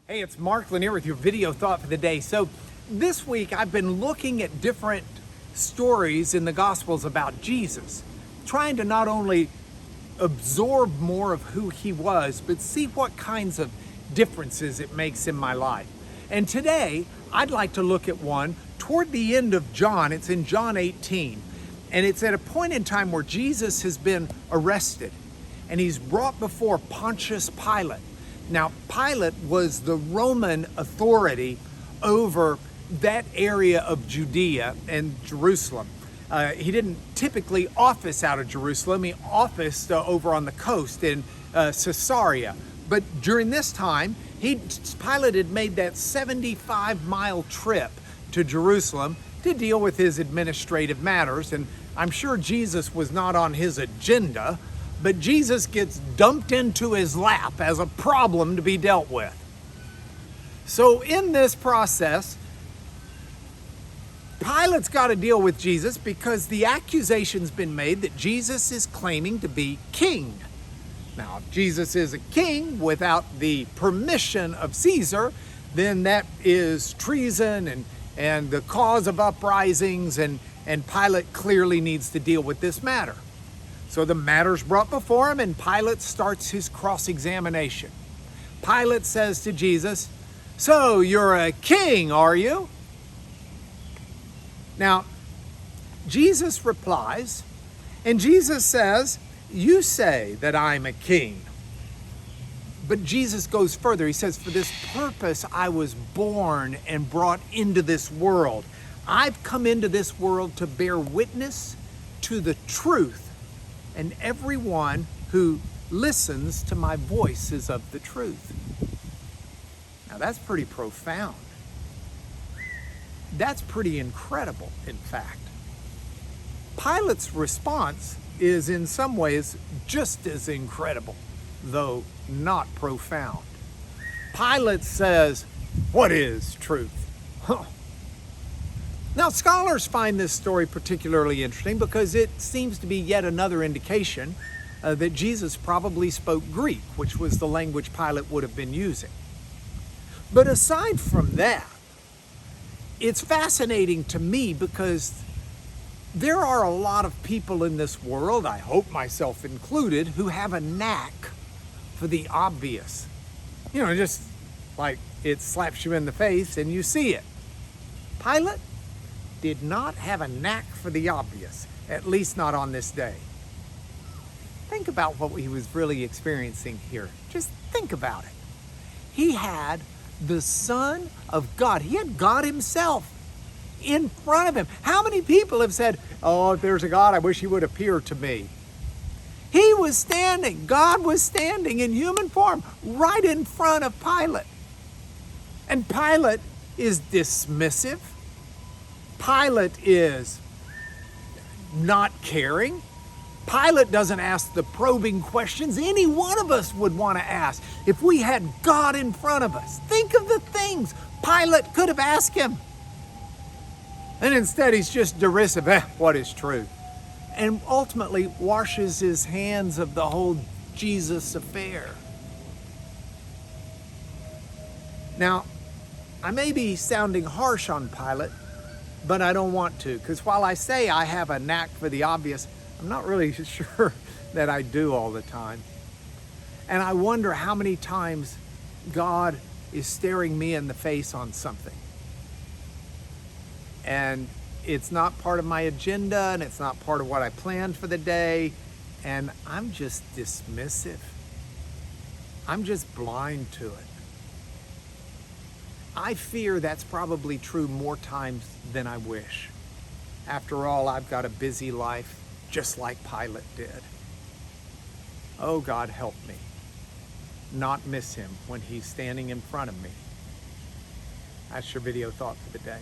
Hey, it's Mark Lanier with your video thought for the day. So this week I've been looking at different stories in the Gospels about Jesus, trying to not only absorb more of who he was, but see what kinds of differences it makes in my life. And today I'd like to look at one toward the end of John. It's in John 18, and it's at a point in time where Jesus has been arrested and he's brought before Pontius Pilate. Now, Pilate was the Roman authority over that area of Judea and Jerusalem. He didn't typically office out of Jerusalem. He officed over on the coast in Caesarea. But during this time, Pilate had made that 75-mile trip to Jerusalem to deal with his administrative matters. And I'm sure Jesus was not on his agenda, but Jesus gets dumped into his lap as a problem to be dealt with. So in this process, Pilate's got to deal with Jesus because the accusation's been made that Jesus is claiming to be king. Now, if Jesus is a king without the permission of Caesar, then that is treason and the cause of uprisings, and Pilate clearly needs to deal with this matter. So the matter's brought before him, and Pilate starts his cross-examination. Pilate says to Jesus, "So you're a king, are you?" Now, Jesus replies, and Jesus says, "You say that I'm a king." But Jesus goes further. He says, "For this purpose I was born and brought into this world. I've come into this world to bear witness to the truth. And everyone who listens to my voice is of the truth." Now that's pretty profound. That's pretty incredible, in fact. Pilate's response is in some ways just as incredible, though not profound. Pilate says, "What is truth?" Now, scholars find this story particularly interesting because it seems to be yet another indication that Jesus probably spoke Greek, which was the language Pilate would have been using. But aside from that, it's fascinating to me because there are a lot of people in this world, I hope myself included, who have a knack for the obvious. You know, just like it slaps you in the face and you see it. Pilate did not have a knack for the obvious, at least not on this day. Think about what he was really experiencing here. Just think about it. He had the Son of God. He had God himself in front of him. How many people have said, "Oh, if there's a God, I wish he would appear to me"? He was standing, God was standing in human form right in front of Pilate. And Pilate is dismissive. Pilate is not caring. Pilate doesn't ask the probing questions any one of us would want to ask if we had God in front of us. Think of the things Pilate could have asked him. And instead he's just derisive. What is truth? And ultimately washes his hands of the whole Jesus affair. Now, I may be sounding harsh on Pilate, but I don't want to, because while I say I have a knack for the obvious, I'm not really sure that I do all the time. And I wonder how many times God is staring me in the face on something. And it's not part of my agenda, and it's not part of what I planned for the day, and I'm just dismissive. I'm just blind to it. I fear that's probably true more times than I wish. After all, I've got a busy life, just like Pilate did. Oh, God, help me not miss him when he's standing in front of me. That's your video thought for the day.